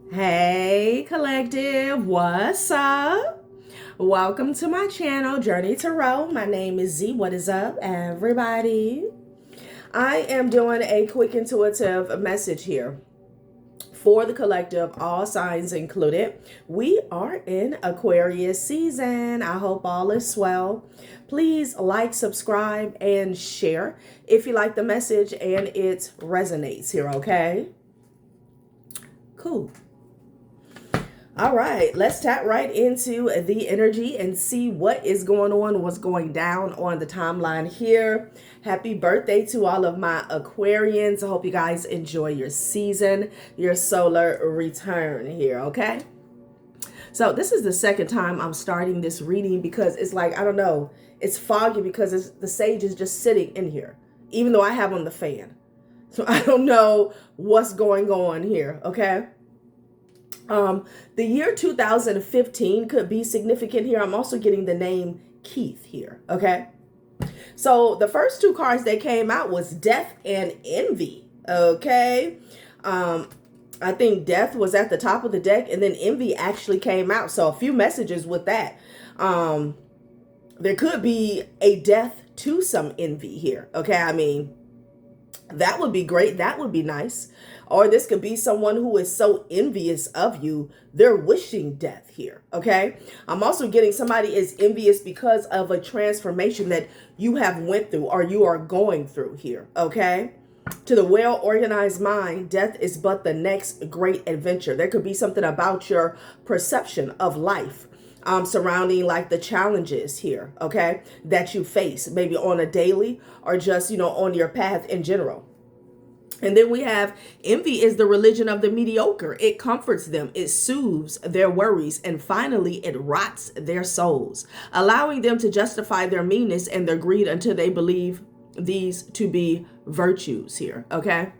Hey, collective, what's up? Welcome to my channel, Journey Tarot. My name is Z. What is up, everybody? I am doing a quick intuitive message here for the collective, all signs included. We are in Aquarius season. I hope all is well. Please like, subscribe, and share if you like the message and it resonates here, okay? Cool. All right, let's tap right into the energy and see what is going on, what's going down on the timeline here. Happy birthday to all of my Aquarians. I hope you guys enjoy your season, your solar return here, okay? So this is the second time I'm starting this reading because it's like, I don't know, it's foggy because the sage is just sitting in here, even though I have on the fan. So I don't know what's going on here, okay? The year 2015 could be significant here. I'm also getting the name Keith here, okay? So the first two cards that came out was Death and Envy, okay? I think Death was at the top of the deck, and then Envy actually came out. So a few messages with that. There could be a death to some envy here, okay? I mean, that would be great. That would be nice. Or this could be someone who is so envious of you, they're wishing death here, okay? I'm also getting somebody is envious because of a transformation that you have went through or you are going through here, okay? To the well-organized mind, death is but the next great adventure. There could be something about your perception of life surrounding like the challenges here, okay, that you face maybe on a daily or just, on your path in general. And then we have envy is the religion of the mediocre. It comforts them. It soothes their worries. And finally, it rots their souls, allowing them to justify their meanness and their greed until they believe these to be virtues here. Okay.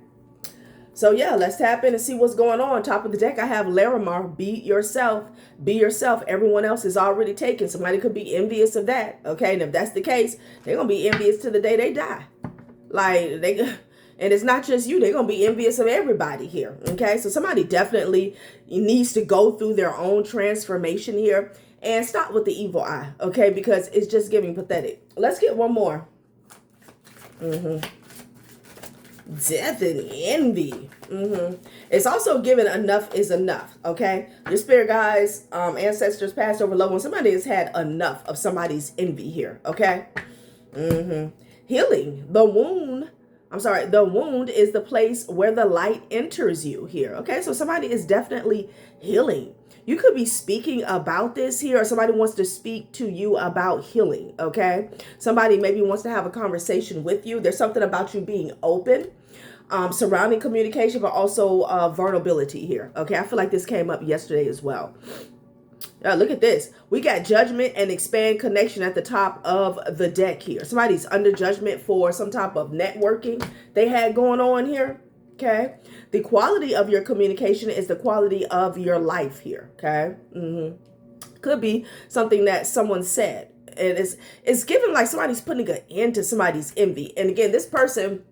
So yeah, let's tap in and see what's going on. Top of the deck, I have Larimar. Be yourself. Be yourself. Everyone else is already taken. Somebody could be envious of that. Okay. And if that's the case, they're going to be envious to the day they die. And it's not just you. They're going to be envious of everybody here. Okay. So somebody definitely needs to go through their own transformation here and stop with the evil eye. Okay. Because it's just giving pathetic. Let's get one more. Death and envy. It's also given enough is enough. Okay. Your spirit guides, ancestors, past over loved ones. Somebody has had enough of somebody's envy here. Okay. Healing. The wound is the place where the light enters you here. Okay, so somebody is definitely healing. You could be speaking about this here, or somebody wants to speak to you about healing, okay? Somebody maybe wants to have a conversation with you. There's something about you being open, surrounding communication, but also vulnerability here, okay? I feel like this came up yesterday as well. Look at this. We got judgment and expand connection at the top of the deck here. Somebody's under judgment for some type of networking they had going on here. Okay. The quality of your communication is the quality of your life here. Okay. Could be something that someone said. And it's given like somebody's putting an end to somebody's envy. And again, this person,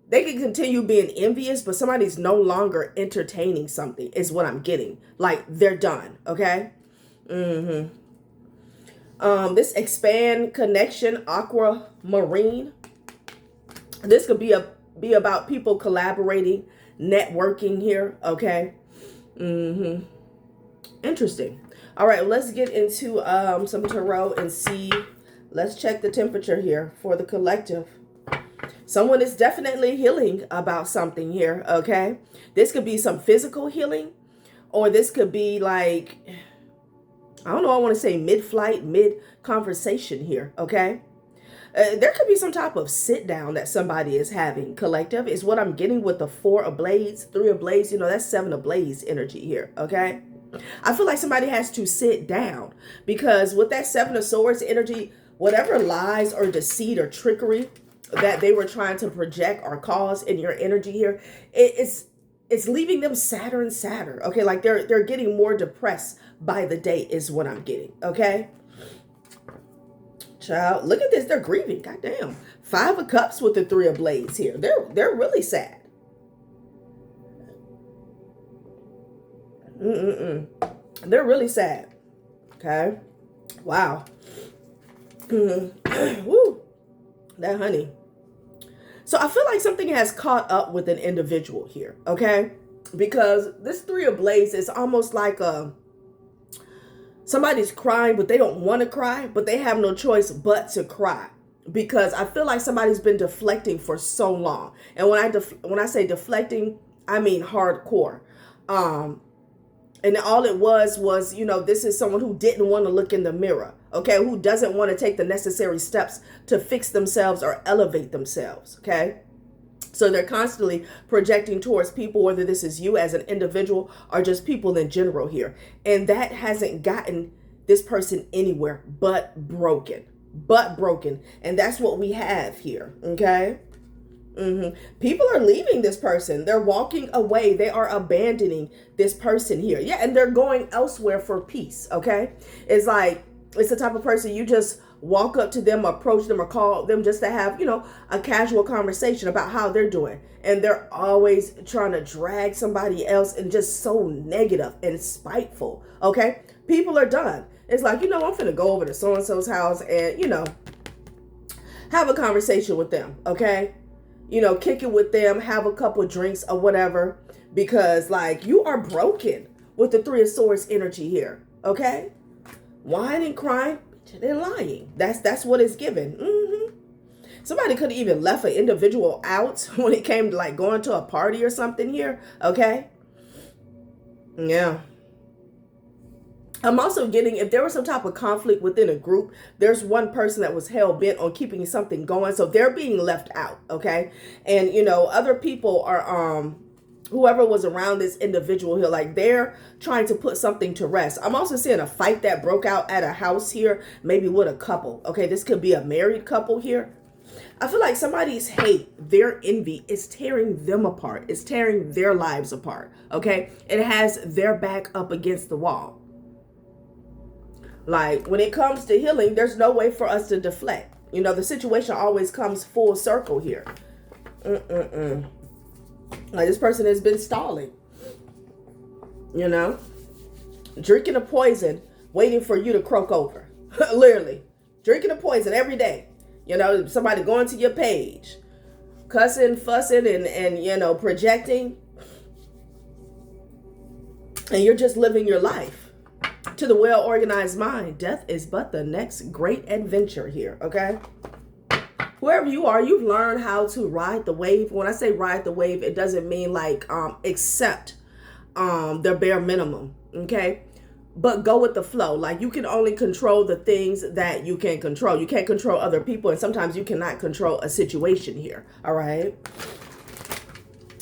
they can continue being envious, but somebody's no longer entertaining something is what I'm getting. Like they're done. Okay. This expand connection, aquamarine. This could be about people collaborating, networking here. Okay. Interesting. All right, let's get into some tarot and see. Let's check the temperature here for the collective. Someone is definitely healing about something here. Okay. This could be some physical healing, or this could be like, I don't know, I want to say mid-flight, mid-conversation here, okay? There could be some type of sit-down that somebody is having. Collective is what I'm getting with the 4 of blades, 3 of blades. That's 7 of blades energy here, okay? I feel like somebody has to sit down because with that 7 of swords energy, whatever lies or deceit or trickery that they were trying to project or cause in your energy here, it's leaving them sadder and sadder. Okay, like they're getting more depressed by the day is what I'm getting. Okay, child, look at this. They're grieving. Goddamn, 5 of cups with the 3 of blades here. They're really sad. They're really sad. Okay. Wow. Woo. That honey. So I feel like something has caught up with an individual here. Okay. Because this Three of Blades is almost like somebody's crying, but they don't want to cry, but they have no choice but to cry. Because I feel like somebody's been deflecting for so long. And when I say deflecting, I mean hardcore. And all it was, this is someone who didn't want to look in the mirror, okay? Who doesn't want to take the necessary steps to fix themselves or elevate themselves, okay? So they're constantly projecting towards people, whether this is you as an individual or just people in general here. And that hasn't gotten this person anywhere but broken. And that's what we have here, okay? People are leaving this person. They're walking away. They are abandoning this person here. Yeah, and they're going elsewhere for peace, okay? It's like, it's the type of person you just walk up to them, approach them, or call them just to have, a casual conversation about how they're doing. And they're always trying to drag somebody else and just so negative and spiteful, okay? People are done. It's like, I'm finna go over to so-and-so's house and, have a conversation with them, okay? Kick it with them, have a couple drinks or whatever, because like you are broken with the Three of Swords energy here, okay? Whining, crying, and lying. That's what it's given. Somebody could have even left an individual out when it came to like going to a party or something here, okay? Yeah. I'm also getting, if there was some type of conflict within a group, there's one person that was hell bent on keeping something going. So they're being left out. Okay. And, other people are, whoever was around this individual here, like they're trying to put something to rest. I'm also seeing a fight that broke out at a house here, maybe with a couple. Okay. This could be a married couple here. I feel like somebody's hate, their envy is tearing them apart. It's tearing their lives apart. Okay. It has their back up against the wall. Like when it comes to healing, there's no way for us to deflect. The situation always comes full circle here. Like this person has been stalling, drinking a poison, waiting for you to croak over. Literally drinking a poison every day. Somebody going to your page, cussing, fussing, and projecting. And you're just living your life. To the well-organized mind, death is but the next great adventure here, okay? Wherever you are, you've learned how to ride the wave. When I say ride the wave, it doesn't mean like accept the bare minimum, okay? But go with the flow. Like you can only control the things that you can control. You can't control other people, and sometimes you cannot control a situation here, all right?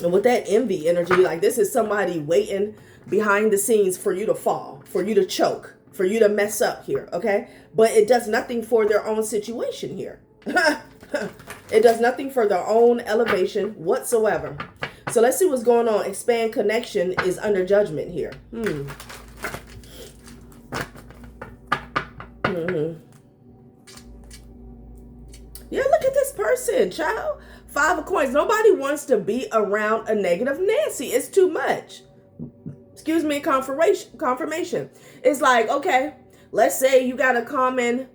And with that envy energy, like this is somebody waiting behind the scenes for you to fall, for you to choke, for you to mess up here, okay? But it does nothing for their own situation here. It does nothing for their own elevation whatsoever. So let's see what's going on. Expand connection is under judgment here. Yeah, look at this person, child. 5 of Coins. Nobody wants to be around a negative Nancy. It's too much. Excuse me, confirmation. It's like, okay, let's say you got a common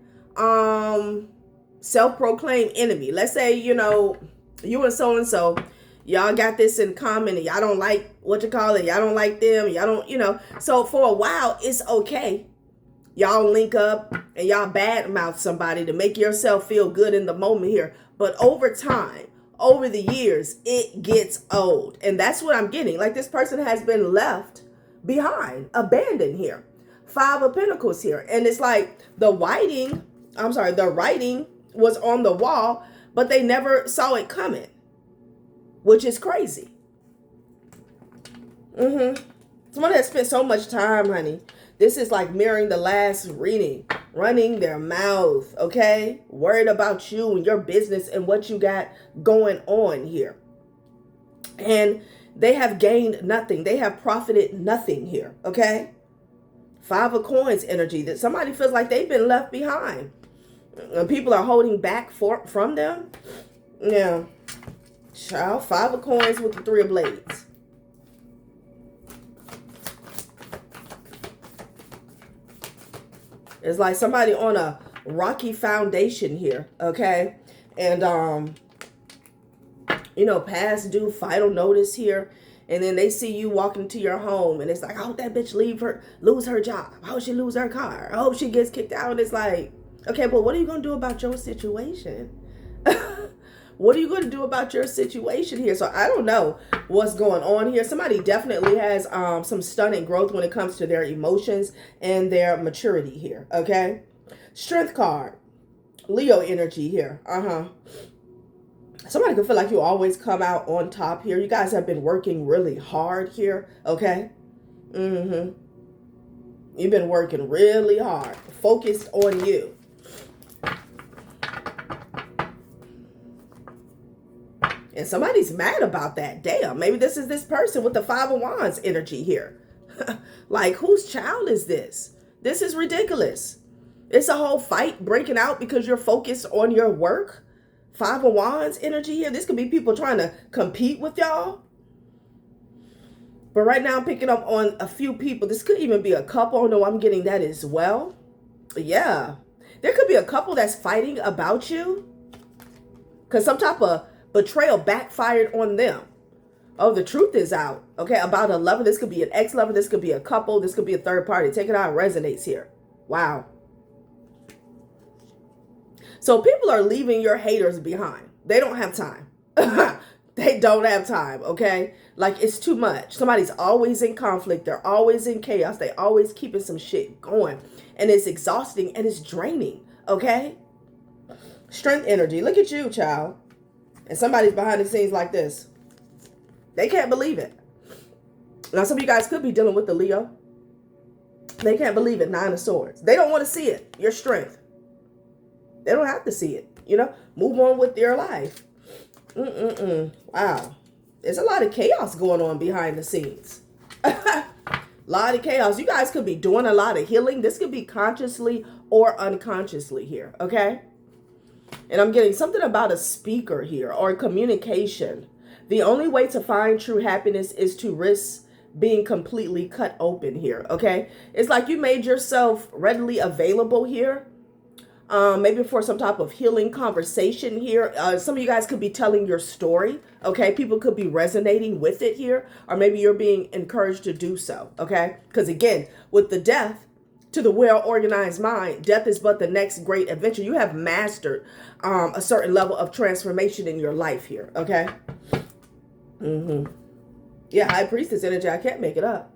self-proclaimed enemy. Let's say, you and so-and-so, y'all got this in common, and y'all don't like, y'all don't like them, y'all don't, So for a while, it's okay. Y'all link up and y'all badmouth somebody to make yourself feel good in the moment here. But over time, over the years, it gets old. And that's what I'm getting. Like this person has been left behind, abandoned here. 5 of Pentacles here. And it's like the writing was on the wall, but they never saw it coming, which is crazy. Someone that spent so much time, honey. This is like mirroring the last reading, running their mouth, okay? Worried about you and your business and what you got going on here. And they have gained nothing. They have profited nothing here, okay? 5 of Coins energy, that somebody feels like they've been left behind. And people are holding back from them. Yeah. Child, 5 of Coins with the 3 of Blades. It's like somebody on a rocky foundation here, okay? And, you know, past due final notice here. And then they see you walking into your home and it's like, I hope that bitch lose her job. I hope she lose her car. I hope she gets kicked out. And it's like, okay, but what are you going to do about your situation? What are you going to do about your situation here? So I don't know what's going on here. Somebody definitely has some stunning growth when it comes to their emotions and their maturity here, okay? Strength card. Leo energy here. Somebody could feel like you always come out on top here. You guys have been working really hard here, okay? You've been working really hard. Focused on you. And somebody's mad about that. Damn, maybe this is this person with the Five of Wands energy here. Like, whose child is this? This is ridiculous. It's a whole fight breaking out because you're focused on your work. Five of Wands energy here. This could be people trying to compete with y'all. But right now I'm picking up on a few people. This could even be a couple. No, I'm getting that as well. Yeah. There could be a couple that's fighting about you because some type of betrayal backfired on them. Oh, the truth is out. Okay, about a lover. This could be an ex-lover. This could be a couple. This could be a third party. Take it out. It resonates here. Wow. So people are leaving your haters behind. They don't have time. They don't have time, okay? Like, it's too much. Somebody's always in conflict. They're always in chaos. They always keeping some shit going. And it's exhausting and it's draining, okay? Strength energy. Look at you, child. And somebody's behind the scenes like this. They can't believe it. Now, some of you guys could be dealing with the Leo. They can't believe it. Nine of Swords. They don't want to see it. Your strength. They don't have to see it. You know, move on with their life. Wow. There's a lot of chaos going on behind the scenes. A lot of chaos. You guys could be doing a lot of healing. This could be consciously or unconsciously here. Okay. And I'm getting something about a speaker here or communication. The only way to find true happiness is to risk being completely cut open here. Okay. It's like you made yourself readily available here. Maybe for some type of healing conversation here. Some of you guys could be telling your story. Okay. People could be resonating with it here. Or maybe you're being encouraged to do so. Okay. Because again, with the death, to the well-organized mind, death is but the next great adventure. You have mastered a certain level of transformation in your life here, okay? Yeah, High Priestess energy. I can't make it up.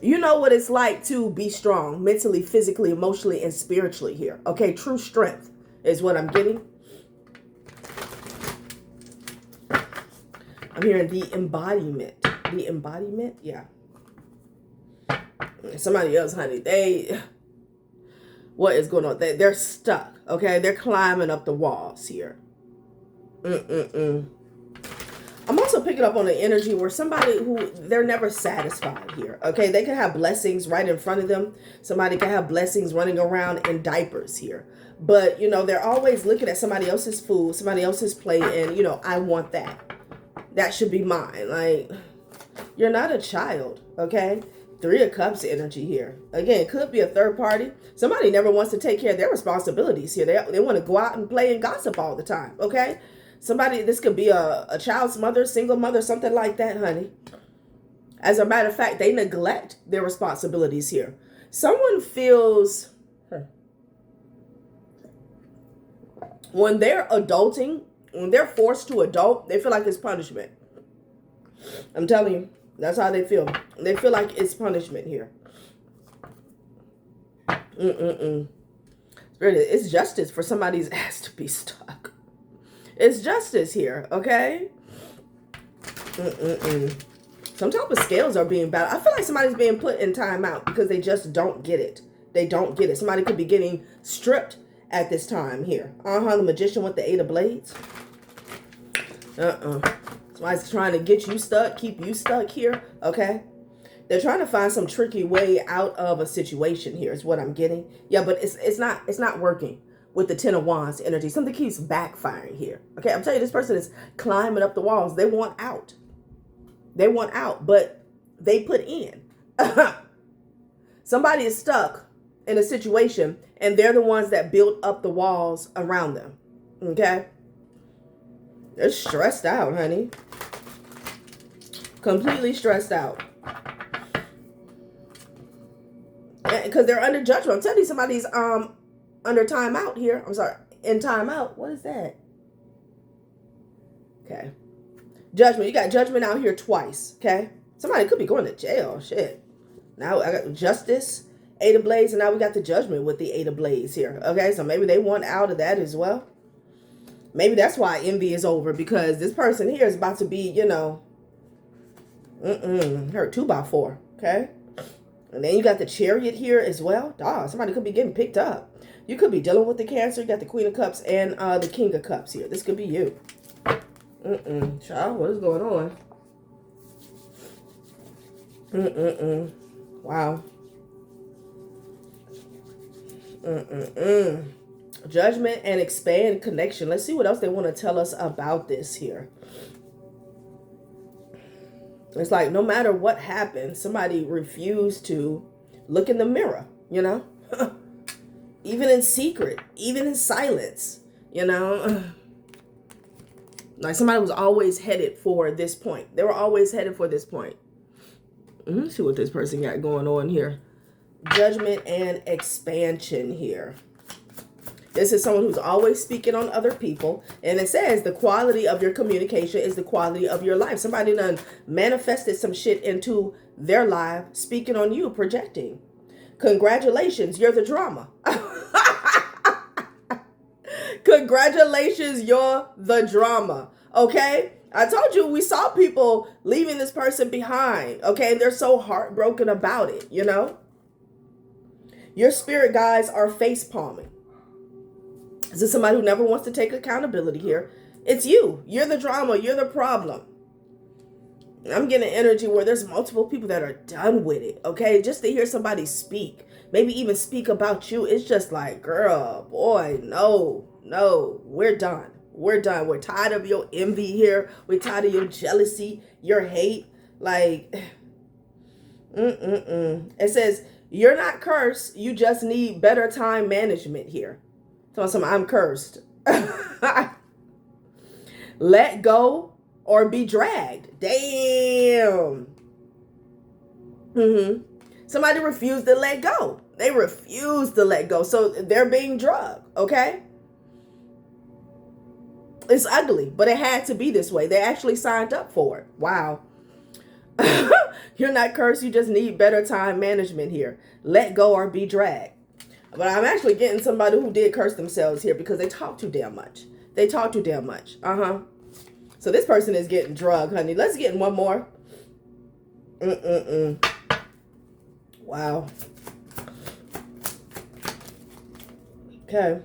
You know what it's like to be strong mentally, physically, emotionally, and spiritually here, okay? True strength is what I'm getting. I'm hearing the embodiment. The embodiment? Yeah. Somebody else, honey, what is going on? They're stuck, okay? They're climbing up the walls here. I'm also picking up on the energy where somebody who, they're never satisfied here, okay? They can have blessings right in front of them. Somebody can have blessings running around in diapers here. But, you know, they're always looking at somebody else's food, somebody else's plate, and, you know, I want that. That should be mine. Like, you're not a child, okay? Three of Cups energy here. Again, it could be a third party. Somebody never wants to take care of their responsibilities here. They want to go out and play and gossip all the time, okay? Somebody, this could be a child's mother, single mother, something like that, honey. As a matter of fact, they neglect their responsibilities here. Someone feels, when they're adulting, when they're forced to adult, they feel like it's punishment. I'm telling you. That's how they feel. They feel like it's punishment here. Spirit, it's justice for somebody's ass to be stuck. It's justice here, okay? Some type of scales are being battled. I feel like somebody's being put in timeout because they just don't get it. They don't get it. Somebody could be getting stripped at this time here. The Magician with the 8 of Blades. Somebody's trying to get you stuck, keep you stuck here, okay? They're trying to find some tricky way out of a situation here is what I'm getting. Yeah, but it's not working with the 10 of Wands energy. Something keeps backfiring here, okay? I'm telling you, this person is climbing up the walls. They want out. They want out, but they put in. Somebody is stuck in a situation, and they're the ones that built up the walls around them. Okay? They're stressed out, honey. Completely stressed out. Because they're under judgment. I'm telling you, somebody's under timeout here. I'm sorry, in timeout. What is that? Okay. Judgment. You got judgment out here twice. Okay. Somebody could be going to jail. Shit. Now I got justice, Eight of Blades, and now we got the judgment with the Eight of Blades here. Okay. So maybe they want out of that as well. Maybe that's why envy is over, because this person here is about to be, you know, hurt 2x4. Okay. And then you got the Chariot here as well. Dog, somebody could be getting picked up. You could be dealing with the Cancer. You got the Queen of Cups and the King of Cups here. This could be you. Child, what is going on? Wow. Judgment and expand connection. Let's see what else they want to tell us about this here. It's like no matter what happens, somebody refused to look in the mirror, you know? Even in secret, even in silence, you know? Like somebody was always headed for this point. They were always headed for this point. Let's see what this person got going on here. Judgment and expansion here. This is someone who's always speaking on other people. And it says the quality of your communication is the quality of your life. Somebody done manifested some shit into their life, speaking on you, projecting. Congratulations, you're the drama. Congratulations, you're the drama. Okay? I told you we saw people leaving this person behind. Okay? And they're so heartbroken about it, you know? Your spirit guides are face palming. This is somebody who never wants to take accountability here. It's you. You're the drama. You're the problem. I'm getting energy where there's multiple people that are done with it. Okay? Just to hear somebody speak. Maybe even speak about you. It's just like, girl, boy, no. We're done. We're done. We're tired of your envy here. We're tired of your jealousy, your hate. Like, It says, you're not cursed. You just need better time management here. So I'm cursed. Let go or be dragged. Damn. Somebody refused to let go. They refused to let go. So they're being drugged. Okay? It's ugly, but it had to be this way. They actually signed up for it. Wow. You're not cursed. You just need better time management here. Let go or be dragged. But I'm actually getting somebody who did curse themselves here because they talk too damn much. They talk too damn much. So this person is getting drugged, honey. Let's get in one more. Wow. Okay.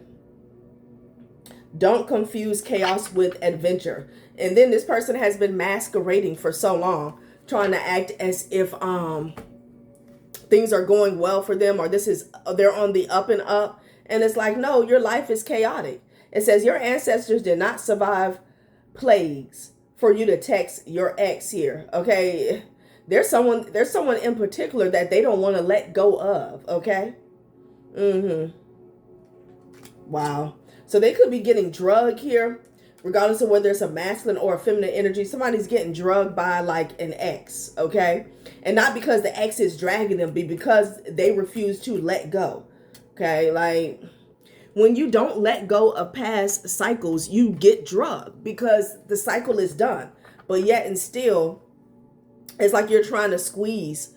Don't confuse chaos with adventure. And then this person has been masquerading for so long, trying to act as if things are going well for them, or they're on the up and up. And it's like, no, your life is chaotic. It says your ancestors did not survive plagues for you to text your ex here. Okay. There's someone in particular that they don't want to let go of. Okay. Wow. So they could be getting drugged here, regardless of whether it's a masculine or a feminine energy. Somebody's getting drugged by like an ex, okay? And not because the ex is dragging them, but because they refuse to let go, okay? Like, when you don't let go of past cycles, you get drugged because the cycle is done. But yet and still, it's like you're trying to squeeze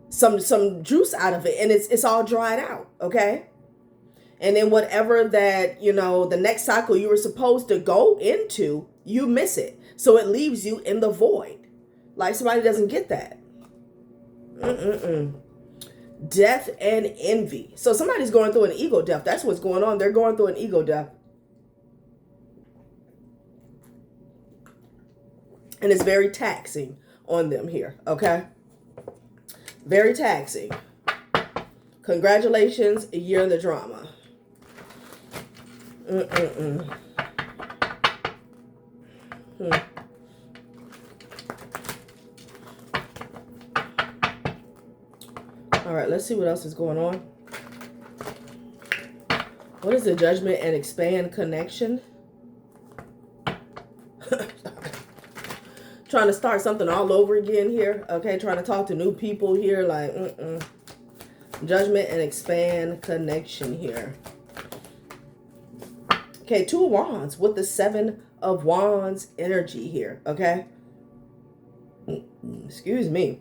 some juice out of it, and it's all dried out, okay? And then whatever that, the next cycle you were supposed to go into, you miss it. So it leaves you in the void. Like somebody doesn't get that. Death and envy. So somebody's going through an ego death. That's what's going on. They're going through an ego death. And it's very taxing on them here. Okay? Very taxing. Congratulations, you're in the drama. All right, let's see what else is going on. What is the judgment and expand connection? Trying to start something all over again here. Okay, trying to talk to new people here. Like, judgment and expand connection here. Okay, 2 of Wands with the 7 of Wands energy here. Okay. Excuse me.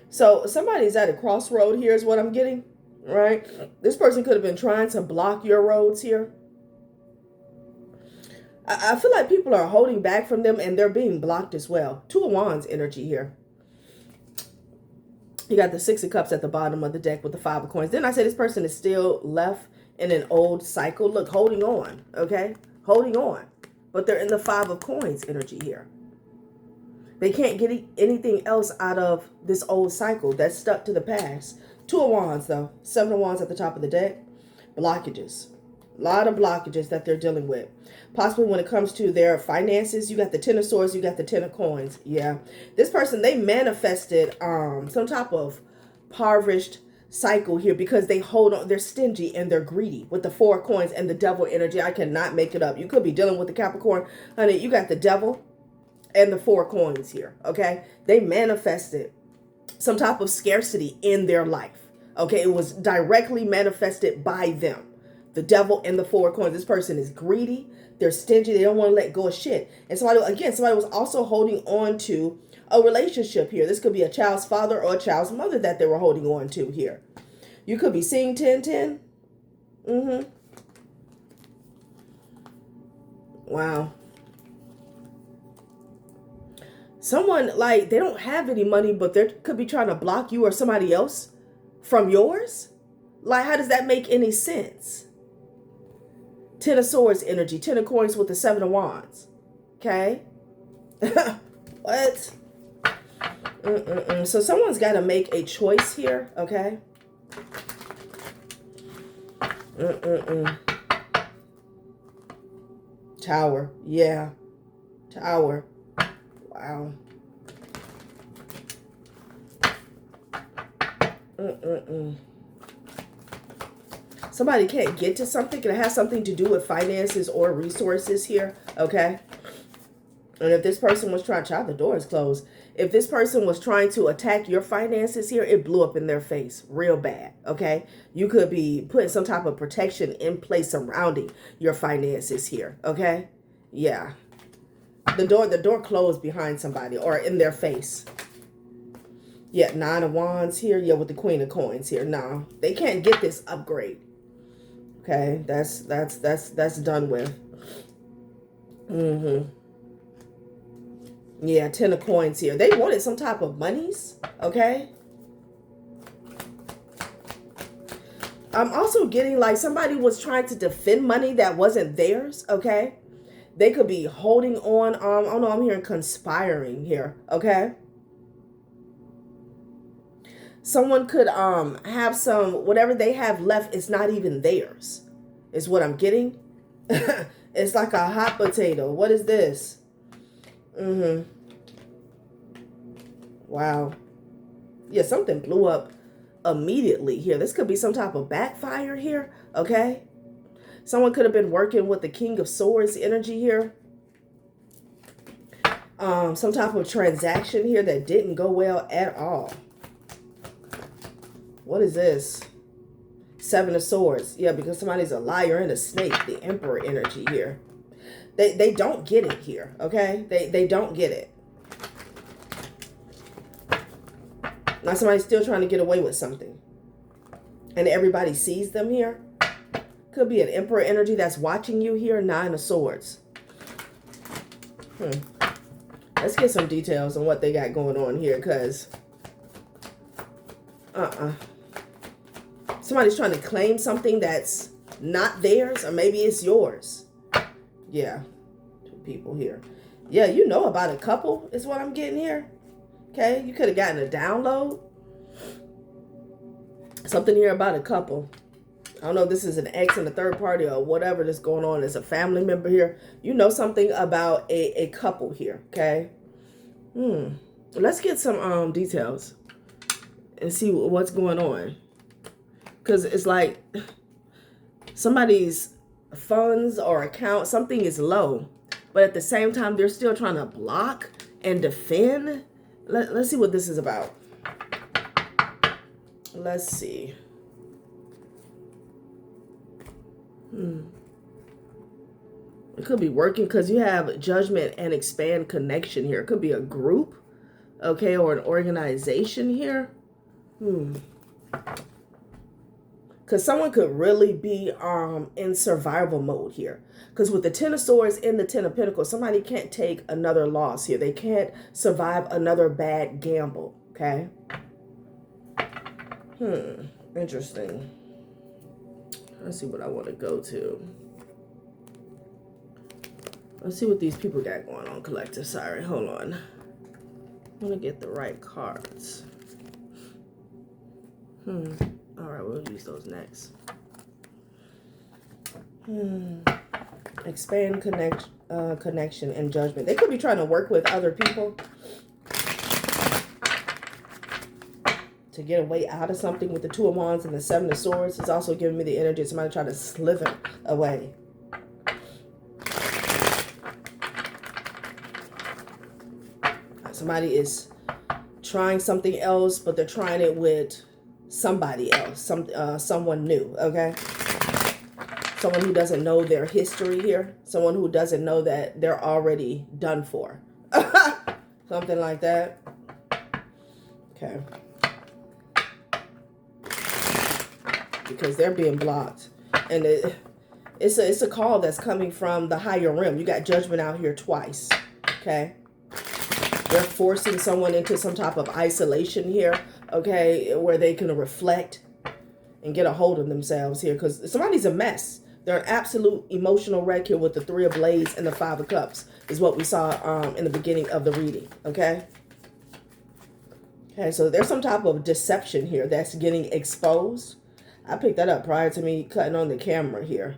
So somebody's at a crossroad here is what I'm getting. Right? This person could have been trying to block your roads here. I feel like people are holding back from them and they're being blocked as well. 2 of Wands energy here. You got the 6 of Cups at the bottom of the deck with the 5 of Coins. Then I say this person is still left in an old cycle. Look, holding on. Okay? Holding on. But they're in the 5 of Coins energy here. They can't get anything else out of this old cycle that's stuck to the past. 2 of Wands, though. 7 of Wands at the top of the deck. Blockages. A lot of blockages that they're dealing with. Possibly when it comes to their finances, you got the 10 of Swords, you got the 10 of Coins. Yeah. This person, they manifested some type of impoverished cycle here because they hold on. They're stingy and they're greedy with the 4 of Coins and the Devil energy. I cannot make it up. You could be dealing with the Capricorn. Honey, you got the Devil and the 4 of Coins here. Okay. They manifested some type of scarcity in their life. Okay. It was directly manifested by them. The Devil and the 4 of Coins. This person is greedy. They're stingy. They don't want to let go of shit. And somebody was also holding on to a relationship here. This could be a child's father or a child's mother that they were holding on to here. You could be seeing 1010. Wow. Someone, like, they don't have any money, but they could be trying to block you or somebody else from yours. Like, how does that make any sense? 10 of Swords energy, 10 of Coins with the 7 of Wands. Okay. What? So someone's got to make a choice here. Okay. Tower. Yeah. Tower. Wow. Somebody can't get to something. Can it have something to do with finances or resources here? Okay. And if this person was trying, child, the door is closed. If this person was trying to attack your finances here, it blew up in their face real bad. Okay. You could be putting some type of protection in place surrounding your finances here. Okay. Yeah. The door closed behind somebody or in their face. Yeah. 9 of Wands here. Yeah. With the Queen of Coins here. No, they can't get this upgrade. Okay, that's done with. Yeah, 10 of Coins here. They wanted some type of monies. Okay. I'm also getting like somebody was trying to defend money that wasn't theirs. Okay. They could be holding on. Oh no, I'm hearing conspiring here. Okay. Someone could have some, whatever they have left is not even theirs, is what I'm getting. It's like a hot potato. What is this? Wow. Yeah, something blew up immediately here. This could be some type of backfire here. Okay. Someone could have been working with the King of Swords energy here. Some type of transaction here that didn't go well at all. What is this? 7 of Swords. Yeah, because somebody's a liar and a snake. The Emperor energy here. They don't get it here. Okay? They don't get it. Now somebody's still trying to get away with something. And everybody sees them here. Could be an Emperor energy that's watching you here. 9 of Swords. Let's get some details on what they got going on here. Because... somebody's trying to claim something that's not theirs, or maybe it's yours. Yeah. 2 people here. Yeah, you know about a couple is what I'm getting here. Okay, you could have gotten a download. Something here about a couple. I don't know if this is an ex and a third party or whatever that's going on. It's a family member here. You know something about a couple here, okay? Let's get some details and see what's going on. Because it's like somebody's funds or account, something is low, but at the same time, they're still trying to block and defend. Let's see what this is about. Let's see. It could be working because you have judgment and expand connection here. It could be a group, okay, or an organization here. Because someone could really be in survival mode here. Because with the Ten of Swords and the Ten of Pentacles, somebody can't take another loss here. They can't survive another bad gamble, okay? Interesting. Let's see what I want to go to. Let's see what these people got going on, collective. Sorry, hold on. I want to get the right cards. All right, we'll use those next. Expand connection and judgment. They could be trying to work with other people to get a way out of something with the Two of Wands and the Seven of Swords. It's also giving me the energy of somebody trying to slither away. Somebody is trying something else, but they're trying it with somebody else, someone new, okay? Someone who doesn't know their history here. Someone who doesn't know that they're already done for. Something like that. Okay. Because they're being blocked. And it's a call that's coming from the higher realm. You got judgment out here twice. Okay. They're forcing someone into some type of isolation here. Okay. Where they can reflect and get a hold of themselves here. Because somebody's a mess. They're an absolute emotional wreck here with the Three of Blades and the Five of Cups. Is what we saw in the beginning of the reading. Okay. Okay. So there's some type of deception here that's getting exposed. I picked that up prior to me cutting on the camera here.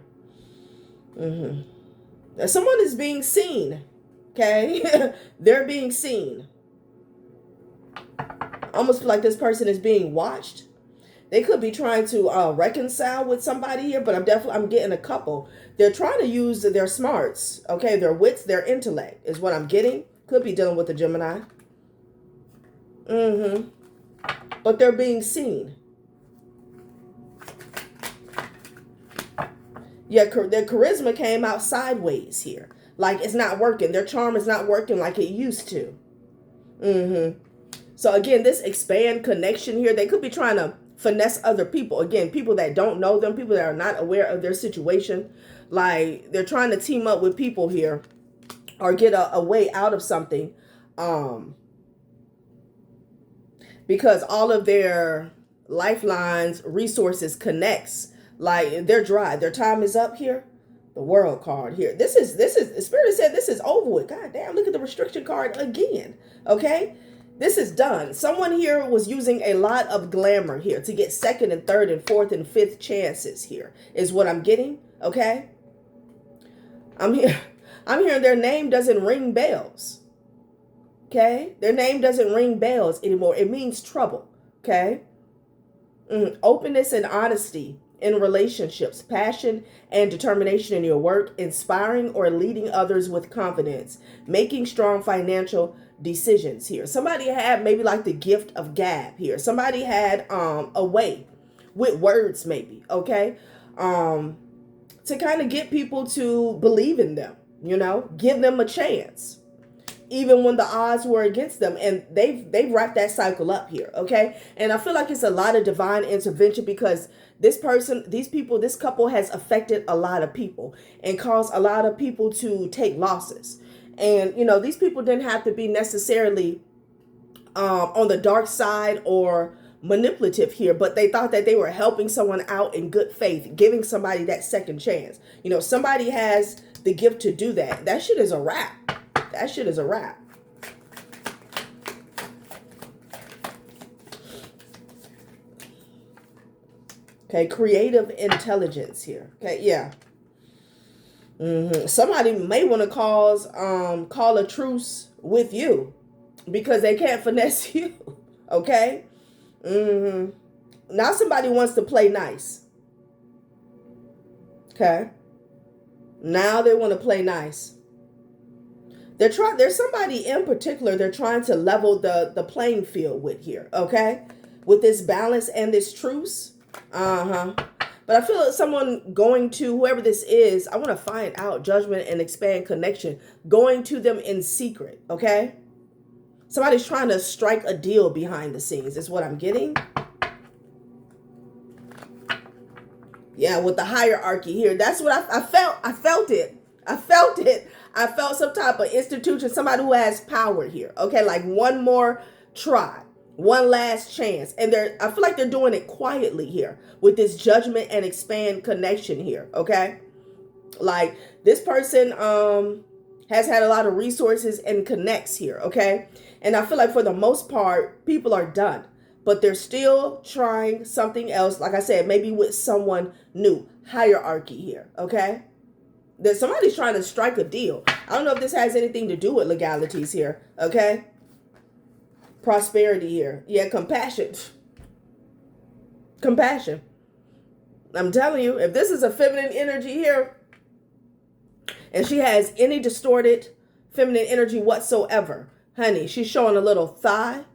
Someone is being seen. Okay. They're being seen. Almost like this person is being watched. They could be trying to reconcile with somebody here, but I'm getting a couple. They're trying to use their smarts. Okay. Their wits, their intellect is what I'm getting. Could be dealing with a Gemini. But they're being seen. Yeah, their charisma came out sideways here. Like it's not working. Their charm is not working like it used to. So again, this expand connection here, they could be trying to finesse other people. Again, people that don't know them, people that are not aware of their situation. Like they're trying to team up with people here or get a way out of something. Because all of their lifelines, resources connects. Like they're dry. Their time is up here. The World card here. This is Spirit said this is over with. God damn, look at the restriction card again. Okay? This is done. Someone here was using a lot of glamour here to get second and third and fourth and fifth chances here is what I'm getting. Okay? I'm hearing their name doesn't ring bells. Okay? Their name doesn't ring bells anymore. It means trouble. Okay? Openness and honesty in relationships, passion and determination in your work, inspiring or leading others with confidence, making strong financial decisions here. Somebody had maybe like the gift of gab here. Somebody had a way with words maybe, okay, to kind of get people to believe in them, you know, give them a chance. Even when the odds were against them, and they've wrapped that cycle up here, okay? And I feel like it's a lot of divine intervention because this couple has affected a lot of people and caused a lot of people to take losses. And, you know, these people didn't have to be necessarily on the dark side or manipulative here, but they thought that they were helping someone out in good faith, giving somebody that second chance. You know, somebody has the gift to do that. That shit is a wrap. That shit is a wrap. Okay, creative intelligence here. Okay, yeah. Somebody may want to call a truce with you because they can't finesse you. Okay? Now somebody wants to play nice. Okay? Now they want to play nice. There's somebody in particular they're trying to level the playing field with here, okay? With this balance and this truce. But I feel like someone going to, whoever this is, I want to find out judgment and expand connection. Going to them in secret, okay? Somebody's trying to strike a deal behind the scenes is what I'm getting. Yeah, with the hierarchy here. That's what I felt. I felt it. I felt it. I felt some type of institution, somebody who has power here. Okay, like one more try, one last chance. And I feel like they're doing it quietly here with this judgment and expand connection here. Okay, like this person has had a lot of resources and connects here. Okay, and I feel like for the most part, people are done. But they're still trying something else. Like I said, maybe with someone new. Hierarchy here, okay? That somebody's trying to strike a deal. I don't know if this has anything to do with legalities here, okay? Prosperity here. Yeah, compassion. Compassion. I'm telling you, if this is a feminine energy here, and she has any distorted feminine energy whatsoever, honey, she's showing a little thigh,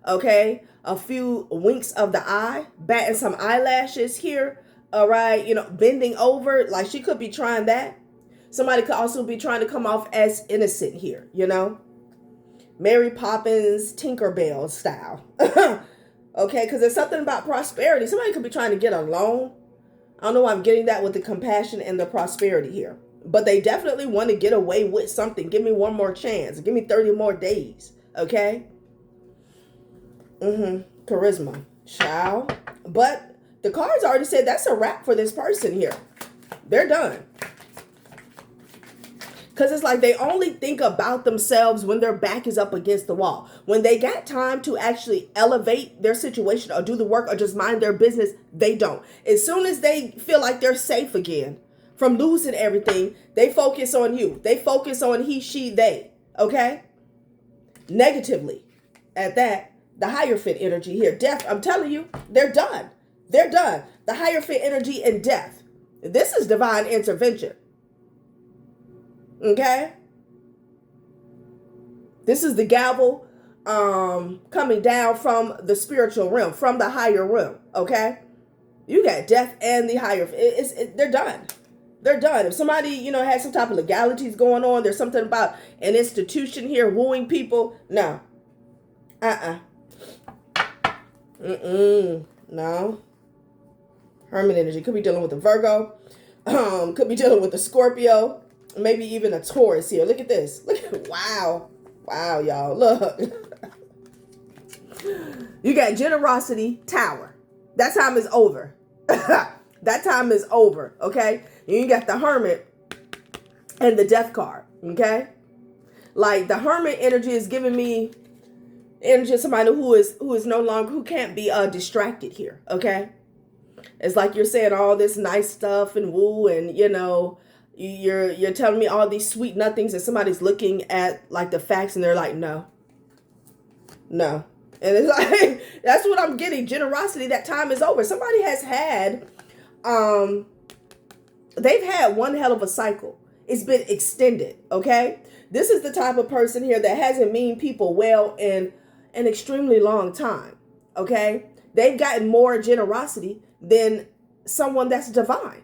okay? A few winks of the eye, batting some eyelashes here, all right, you know, bending over, like she could be trying that. Somebody could also be trying to come off as innocent here, you know, Mary Poppins, Tinkerbell style, okay, because there's something about prosperity. Somebody could be trying to get a loan. I don't know why I'm getting that with the compassion and the prosperity here, but they definitely want to get away with something. Give me one more chance. Give me 30 more days, okay? Charisma. Child. But the cards already said that's a wrap for this person here. They're done. Because it's like they only think about themselves when their back is up against the wall. When they got time to actually elevate their situation or do the work or just mind their business, they don't. As soon as they feel like they're safe again from losing everything, they focus on you. They focus on he, she, they. Okay? Negatively. At that. The Hierophant energy here. Death, I'm telling you, they're done. They're done. The Hierophant energy and death. This is divine intervention. Okay? This is the gavel coming down from the spiritual realm, from the higher realm. Okay? You got death and the Hierophant. They're done. They're done. If somebody, you know, has some type of legalities going on, there's something about an institution here wooing people. No. No. Hermit energy. Could be dealing with a Virgo. Could be dealing with a Scorpio. Maybe even a Taurus here. Look at this. Look at, wow. Wow, y'all. Look. You got generosity, Tower. That time is over. That time is over. Okay. And you got the Hermit and the Death card. Okay. Like the Hermit energy is giving me energy of somebody who is no longer, who can't be distracted here, okay? It's like you're saying all this nice stuff and woo, and you know, you're telling me all these sweet nothings, and somebody's looking at like the facts and they're like, no. And it's like, that's what I'm getting. Generosity, that time is over. Somebody has had, they've had one hell of a cycle. It's been extended, okay? This is the type of person here that hasn't mean people well in an extremely long time, okay? They've gotten more generosity than someone that's divine,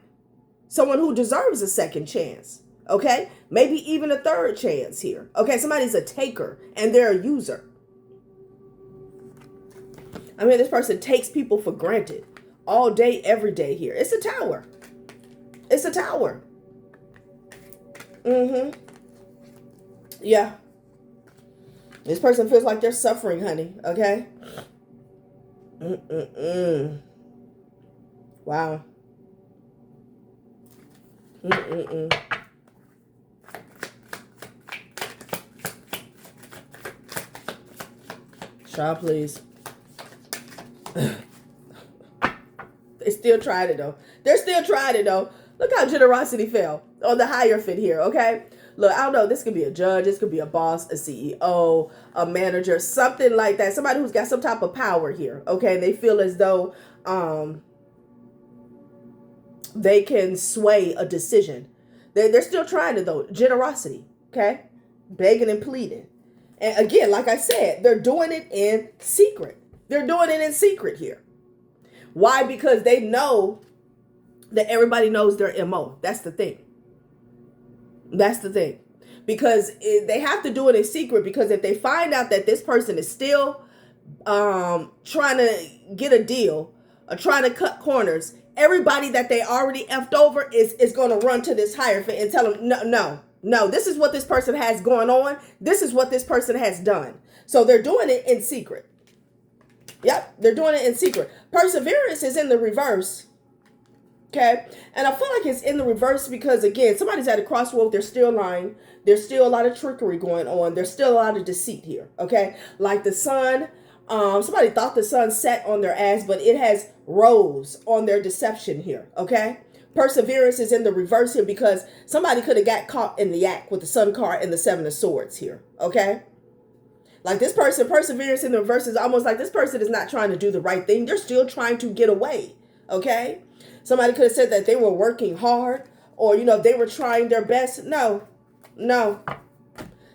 someone who deserves a second chance, okay? Maybe even a third chance here, okay? Somebody's a taker and they're a user. I mean, this person takes people for granted all day, every day here. It's a Tower. It's a Tower. Yeah. This person feels like they're suffering, honey. Okay? Wow. Child, please. They still tried it, though. They're still trying it, though. Look how generosity fell on the Hierophant here, okay? Look, I don't know. This could be a judge. This could be a boss, a CEO, a manager, something like that. Somebody who's got some type of power here, okay? They feel as though they can sway a decision. They're still trying to, though. Generosity, okay? Begging and pleading. And again, like I said, they're doing it in secret. They're doing it in secret here. Why? Because they know that everybody knows their MO. That's the thing. That's the thing. Because they have to do it in secret, because if they find out that this person is still trying to get a deal or trying to cut corners, everybody that they already effed over is going to run to this Hierophant and tell them, no, this is what this person has going on. This is what this person has done. So they're doing it in secret. Yep, they're doing it in secret. Perseverance is in the reverse. Okay, and I feel like it's in the reverse because, again, somebody's at a crossroad. They're still lying. There's still a lot of trickery going on. There's still a lot of deceit here. Okay, like the sun. Somebody thought the sun set on their ass, but it has rose on their deception here. Okay, perseverance is in the reverse here because somebody could have got caught in the act with the sun card and the Seven of Swords here. Okay, like this person, perseverance in the reverse is almost like this person is not trying to do the right thing. They're still trying to get away. Okay. Somebody could have said that they were working hard or, they were trying their best. No.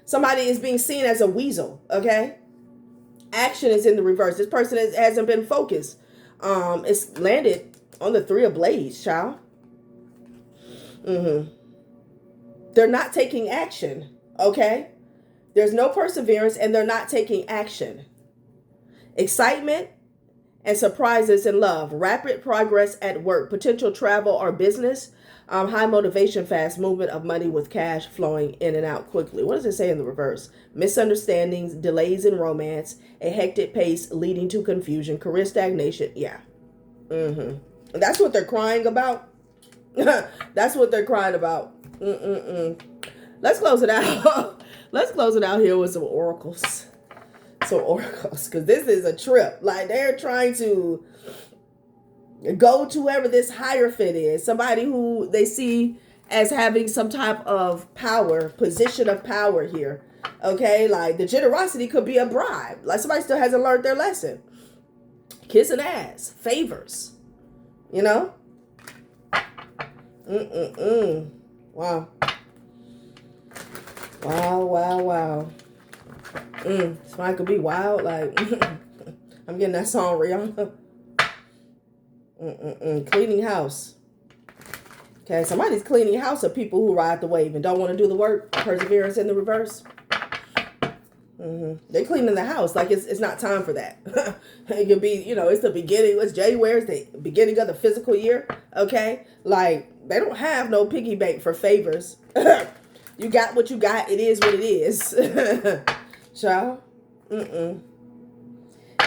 Somebody is being seen as a weasel, okay? Action is in the reverse. This person hasn't been focused. It's landed on the Three of Blades, child. They're not taking action, okay? There's no perseverance and they're not taking action. Excitement and surprises in love, rapid progress at work, potential travel or business, high motivation, fast movement of money with cash flowing in and out quickly. What does it say in the reverse? Misunderstandings, delays in romance, a hectic pace leading to confusion, career stagnation. Yeah. That's what they're crying about. That's what they're crying about. Let's close it out. Let's close it out here with some oracles. Because this is a trip. Like, they're trying to go to whoever this Hierophant is, somebody who they see as having some type of power, position of power here. Okay, like the generosity could be a bribe. Like somebody still hasn't learned their lesson. Kissing ass, favors, Wow. Wow. Somebody could be wild. Like, I'm getting that song, Rihanna. Cleaning house. Okay, somebody's cleaning house of people who ride the wave and don't want to do the work. Perseverance in the reverse. They're cleaning the house. Like, it's not time for that. It could be, it's the beginning. It's January. It's the beginning of the physical year. Okay? Like, they don't have no piggy bank for favors. You got what you got. It is what it is. Child.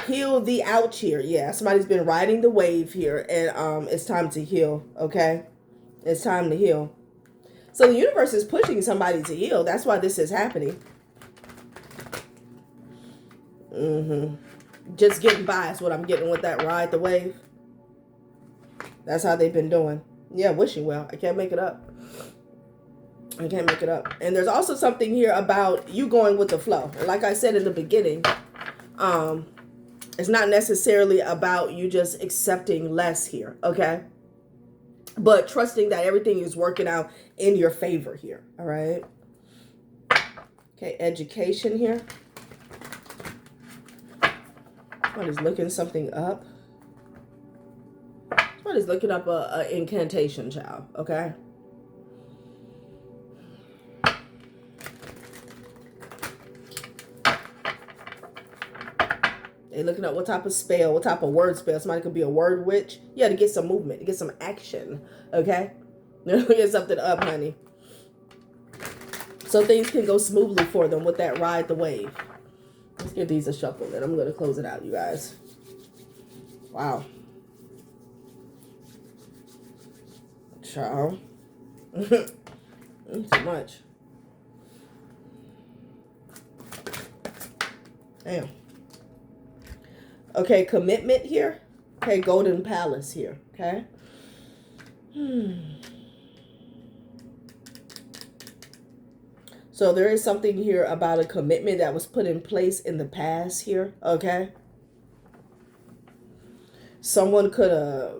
Heal the ouch here. Yeah, somebody's been riding the wave here, and it's time to heal. Okay, it's time to heal. So the universe is pushing somebody to heal. That's why this is happening. Just getting by is what I'm getting with that ride the wave. That's how they've been doing. Yeah, wishing well. I can't make it up. And there's also something here about you going with the flow. And like I said in the beginning, it's not necessarily about you just accepting less here, okay? But trusting that everything is working out in your favor here, all right? Okay, education here. Somebody's looking something up. Somebody's looking up a incantation, child, okay? They're looking at what type of spell, what type of word spell. Somebody could be a word witch. Yeah, to get some movement, to get some action. Okay? Get something up, honey. So things can go smoothly for them with that ride the wave. Let's give these a shuffle, and I'm going to close it out, you guys. Wow. Child. Too much. Damn. Okay, commitment here. Okay, Golden Palace here. Okay. So there is something here about a commitment that was put in place in the past here. Okay. Someone could have,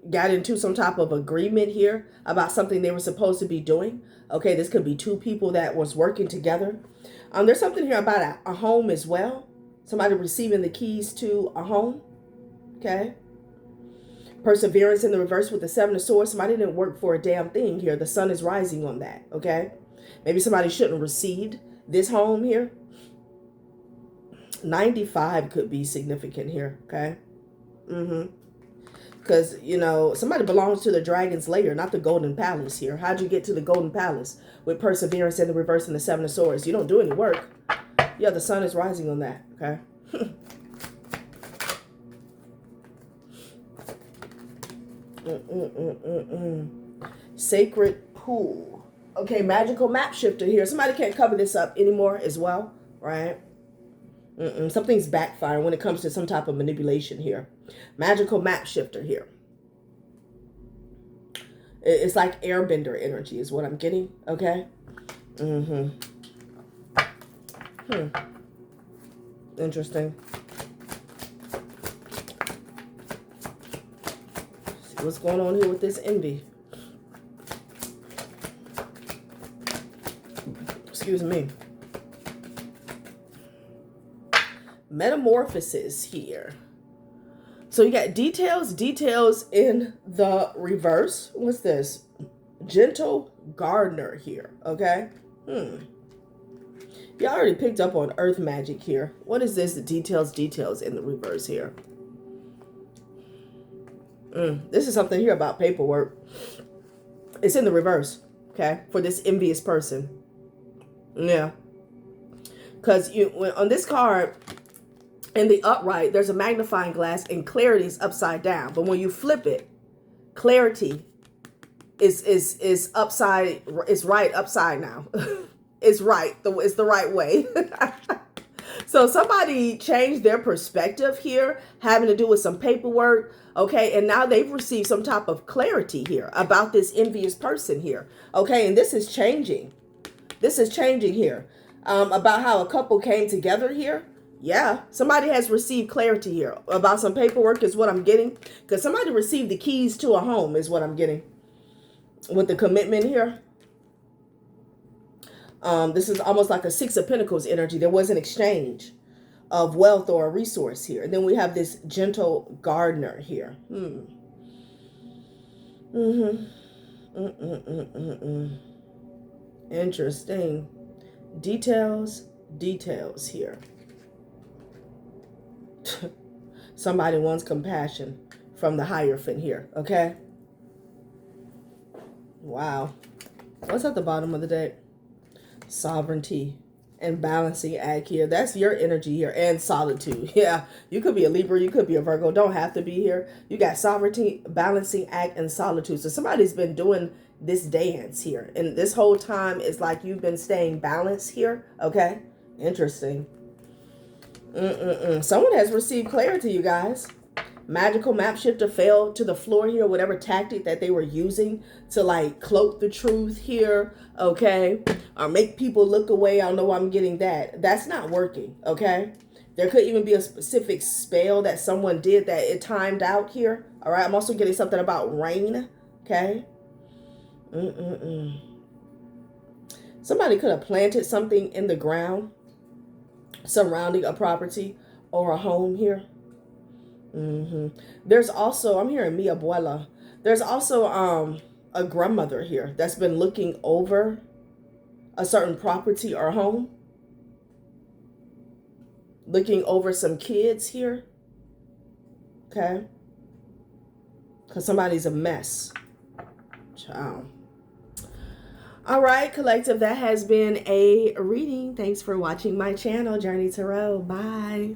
got into some type of agreement here about something they were supposed to be doing. Okay, this could be two people that was working together. There's something here about a home as well. Somebody receiving the keys to a home. Okay. Perseverance in the reverse with the Seven of Swords. Somebody didn't work for a damn thing here. The sun is rising on that. Okay. Maybe somebody shouldn't have received this home here. 95 could be significant here. Okay. Because, you know, somebody belongs to the Dragon's Lair, not the Golden Palace here. How'd you get to the Golden Palace with perseverance in the reverse and the Seven of Swords? You don't do any work. Yeah, the sun is rising on that. Okay. Sacred pool. Okay, magical map shifter here. Somebody can't cover this up anymore as well, right? Something's backfiring when it comes to some type of manipulation here. Magical map shifter here. It's like airbender energy is what I'm getting, okay? Interesting. See what's going on here with this envy. Excuse me. Metamorphosis here. So you got details in the reverse. What's this? Gentle gardener here, okay? You already picked up on earth magic here. What is this? Details in the reverse here. This is something here about paperwork. It's in the reverse, okay? For this envious person. Yeah. Because on this card, in the upright, there's a magnifying glass and clarity is upside down. But when you flip it, clarity is upside. It's right upside now. It's right. It's the right way. So somebody changed their perspective here, having to do with some paperwork. Okay, and now they've received some type of clarity here about this envious person here. Okay, and this is changing. This is changing here about how a couple came together here. Yeah, somebody has received clarity here about some paperwork is what I'm getting. Because somebody received the keys to a home is what I'm getting with the commitment here. This is almost like a Six of Pentacles energy. There was an exchange of wealth or a resource here. And then we have this gentle gardener here. Interesting. Details here. Somebody wants compassion from the Hierophant here, okay? Wow. What's at the bottom of the deck? Sovereignty and balancing act here. That's your energy here. And solitude. Yeah, you could be a Libra, you could be a Virgo. Don't have to be here. You got sovereignty, balancing act, and solitude. So somebody's been doing this dance here. And this whole time is like you've been staying balanced here, okay? Interesting. Someone has received clarity, you guys. Magical map shifter fell to the floor here, whatever tactic that they were using to like cloak the truth here, okay? Or make people look away. I don't know why I'm getting that. That's not working, okay? There could even be a specific spell that someone did that it timed out here, all right? I'm also getting something about rain, okay? Somebody could have planted something in the ground surrounding a property or a home here. There's also, I'm hearing mi abuela. There's also a grandmother here that's been looking over a certain property or home. Looking over some kids here. Okay. Because somebody's a mess. Ciao. All right, collective, that has been a reading. Thanks for watching my channel, Journey Tarot. Bye.